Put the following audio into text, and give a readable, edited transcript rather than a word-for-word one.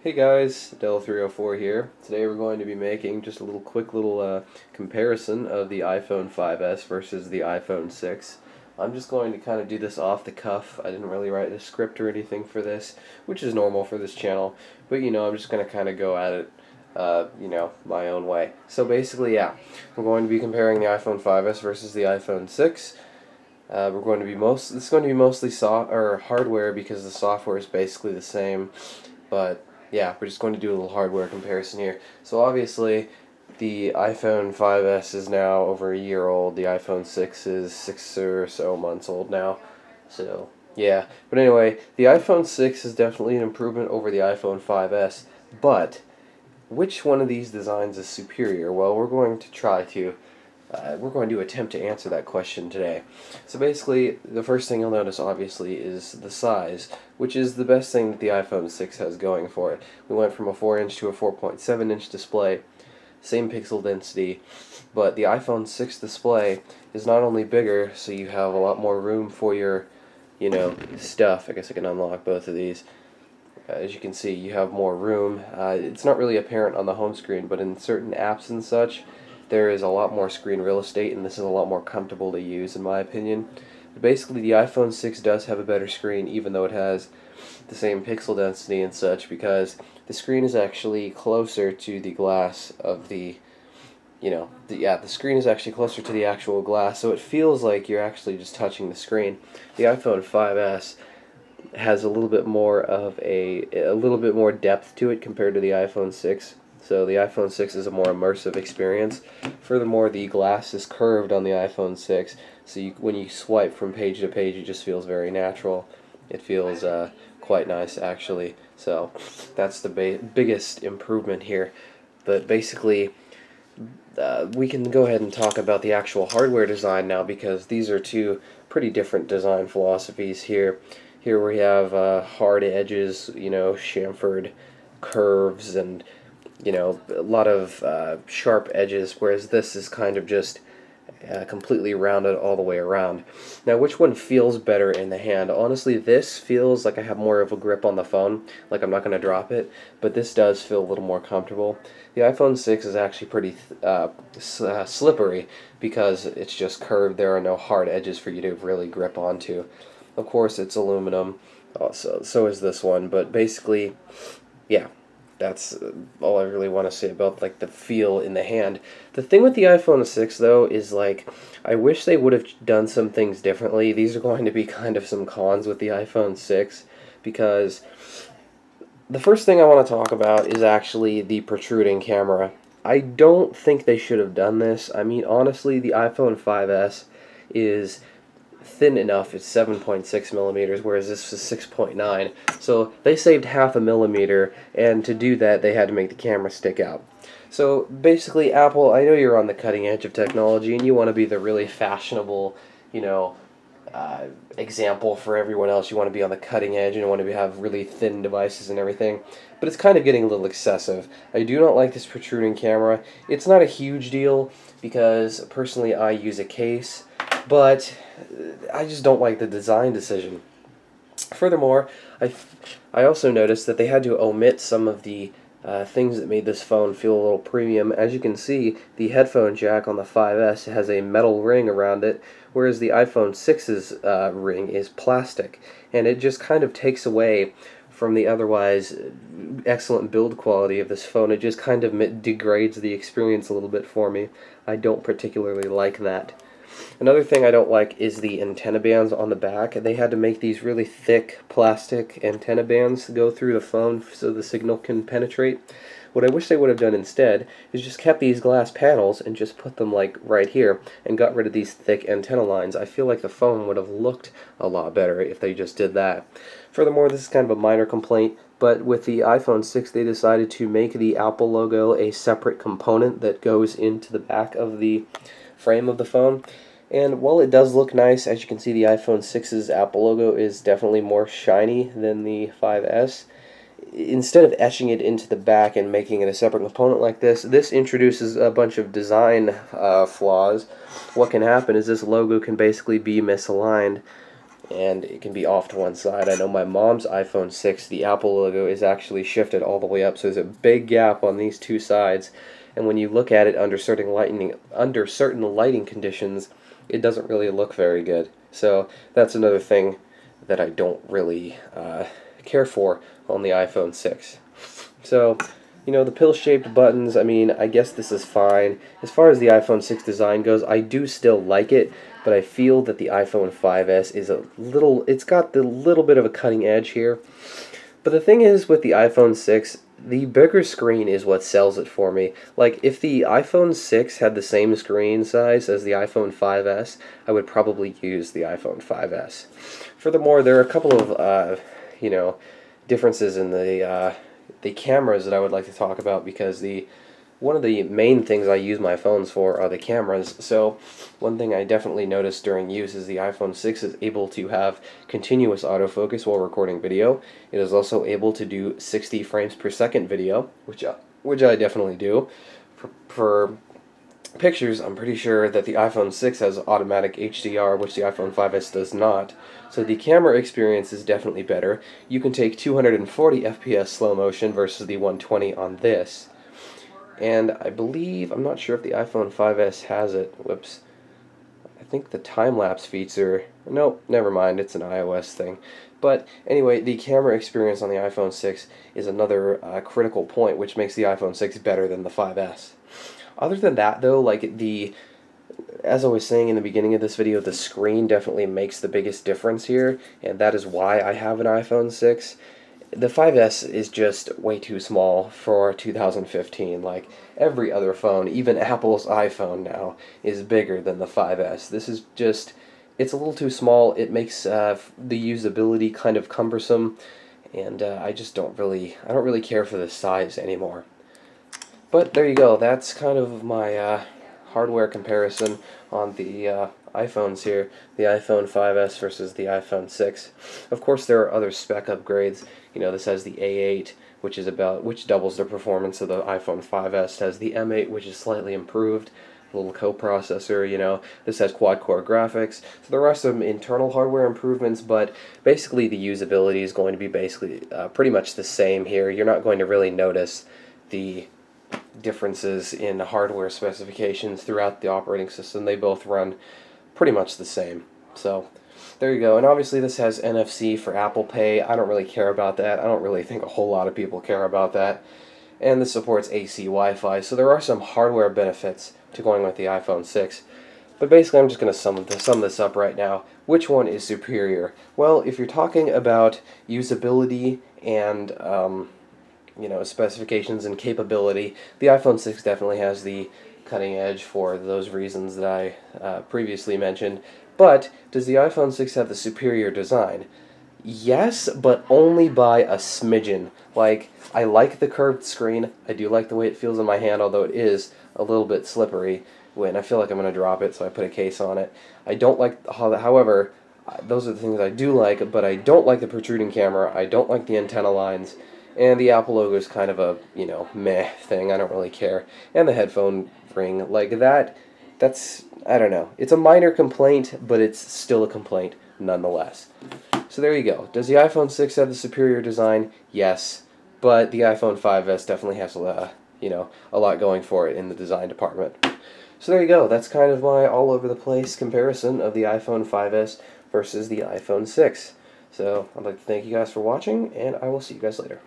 Hey guys, Del304 here. Today we're going to be making just a quick little comparison of the iPhone 5S versus the iPhone 6. I'm just going to kind of do this off the cuff. I didn't really write a script or anything for this, which is normal for this channel, but I'm just going to kind of go at it, my own way. So basically, yeah, we're going to be comparing the iPhone 5S versus the iPhone 6. This is going to be mostly hardware because the software is basically the same, but yeah, we're just going to do a little hardware comparison here. So obviously, the iPhone 5S is now over a year old. The iPhone 6 is 6 or so months old now. So yeah, but anyway, the iPhone 6 is definitely an improvement over the iPhone 5S. But which one of these designs is superior? Well, we're going to attempt to answer that question today. So basically, the first thing you'll notice, obviously, is the size, which is the best thing that the iPhone 6 has going for it. We went from a 4-inch to a 4.7-inch display, same pixel density, but the iPhone 6 display is not only bigger, so you have a lot more room for your, stuff. I guess I can unlock both of these. As you can see, you have more room. It's not really apparent on the home screen, but in certain apps and such, there is a lot more screen real estate, and this is a lot more comfortable to use in my opinion. But basically, the iPhone 6 does have a better screen, even though it has the same pixel density and such, because the screen is actually closer to the glass of the screen is actually closer to the actual glass, so it feels like you're actually just touching the screen. The iPhone 5S has a little bit more depth to it compared to the iPhone 6. So the iPhone 6 is a more immersive experience. Furthermore, the glass is curved on the iPhone 6, so when you swipe from page to page, it just feels very natural. It feels quite nice, actually. So that's the biggest improvement here. But basically, we can go ahead and talk about the actual hardware design now, because these are two pretty different design philosophies here. Here we have hard edges, chamfered curves, and a lot of sharp edges, whereas this is kind of just completely rounded all the way around. Now, which one feels better in the hand? Honestly, this feels like I have more of a grip on the phone, like I'm not going to drop it, but this does feel a little more comfortable. The iPhone 6 is actually pretty slippery because it's just curved. There are no hard edges for you to really grip onto. Of course, it's aluminum, so is this one, but basically, yeah. That's all I really want to say about the feel in the hand. The thing with the iPhone 6 though is I wish they would have done some things differently. These are going to be kind of some cons with the iPhone 6, because the first thing I want to talk about is actually the protruding camera. I don't think they should have done this. I mean, honestly, the iPhone 5S is thin enough. It's 7.6 millimeters, whereas this is 6.9. So they saved half a millimeter, and to do that, they had to make the camera stick out. So basically, Apple, I know you're on the cutting edge of technology, and you want to be the really fashionable, example for everyone else. You want to be on the cutting edge, and you want to have really thin devices and everything. But it's kind of getting a little excessive. I do not like this protruding camera. It's not a huge deal, because personally I use a case, but I just don't like the design decision. Furthermore, I also noticed that they had to omit some of the things that made this phone feel a little premium. As you can see, the headphone jack on the 5S has a metal ring around it, whereas the iPhone 6's ring is plastic, and it just kind of takes away from the otherwise excellent build quality of this phone. It just kind of degrades the experience a little bit for me. I don't particularly like that. Another thing I don't like is the antenna bands on the back. They had to make these really thick plastic antenna bands go through the phone so the signal can penetrate. What I wish they would have done instead is just kept these glass panels and just put them right here and got rid of these thick antenna lines. I feel like the phone would have looked a lot better if they just did that. Furthermore, this is kind of a minor complaint, but with the iPhone 6 they decided to make the Apple logo a separate component that goes into the back of the frame of the phone. And while it does look nice, as you can see, the iPhone 6's Apple logo is definitely more shiny than the 5S. Instead of etching it into the back and making it a separate component like this introduces a bunch of design flaws. What can happen is this logo can basically be misaligned, and it can be off to one side. I know my mom's iPhone 6, the Apple logo is actually shifted all the way up, so there's a big gap on these two sides, and when you look at it under certain lighting conditions, it doesn't really look very good. So that's another thing that I don't really care for on the iPhone 6. So, you know, the pill-shaped buttons, I mean, I guess this is fine. As far as the iPhone 6 design goes, I do still like it, but I feel that the iPhone 5S is it's got the little bit of a cutting edge here. But the thing is with the iPhone 6, the bigger screen is what sells it for me. Like, if the iPhone 6 had the same screen size as the iPhone 5S, I would probably use the iPhone 5S. Furthermore, there are a couple of, you know, differences in the cameras that I would like to talk about, because one of the main things I use my phones for are the cameras. So one thing I definitely noticed during use is the iPhone 6 is able to have continuous autofocus while recording video. It is also able to do 60 frames per second video, which I definitely do. For pictures, I'm pretty sure that the iPhone 6 has automatic HDR, which the iPhone 5S does not. So the camera experience is definitely better. You can take 240 FPS slow motion versus the 120 on this. And I believe, I'm not sure if the iPhone 5S has it. Whoops. I think the time-lapse feature, nope, never mind, it's an iOS thing. But anyway, the camera experience on the iPhone 6 is another critical point, which makes the iPhone 6 better than the 5S. Other than that, though, like as I was saying in the beginning of this video, the screen definitely makes the biggest difference here, and that is why I have an iPhone 6. The 5S is just way too small for 2015. Like, every other phone, even Apple's iPhone now, is bigger than the 5S. This is just, it's a little too small. It makes the usability kind of cumbersome, and I don't really care for the size anymore. But there you go, that's kind of my hardware comparison on the iPhones here, the iPhone 5S versus the iPhone 6. Of course, there are other spec upgrades. You know, this has the A8, which doubles the performance of the iPhone 5S. It has the M8, which is slightly improved, a little coprocessor. You know, this has quad-core graphics. So there are some internal hardware improvements, but basically the usability is going to be pretty much the same here. You're not going to really notice the differences in hardware specifications throughout the operating system. They both run pretty much the same. So there you go. And obviously this has NFC for Apple Pay. I don't really care about that. I don't really think a whole lot of people care about that. And this supports AC Wi-Fi. So there are some hardware benefits to going with the iPhone 6. But basically I'm just going to sum this up right now. Which one is superior? Well, if you're talking about usability and you know, specifications and capability, the iPhone 6 definitely has the cutting edge for those reasons that I previously mentioned. But does the iPhone 6 have the superior design? Yes, but only by a smidgen. Like, I like the curved screen. I do like the way it feels in my hand, although it is a little bit slippery when I feel like I'm going to drop it, so I put a case on it. I don't like, however, those are the things I do like, but I don't like the protruding camera. I don't like the antenna lines. And the Apple logo is kind of a, you know, meh thing. I don't really care. And the headphone ring, like that's, I don't know. It's a minor complaint, but it's still a complaint nonetheless. So there you go. Does the iPhone 6 have the superior design? Yes. But the iPhone 5S definitely has, you know, a lot going for it in the design department. So there you go. That's kind of my all-over-the-place comparison of the iPhone 5S versus the iPhone 6. So I'd like to thank you guys for watching, and I will see you guys later.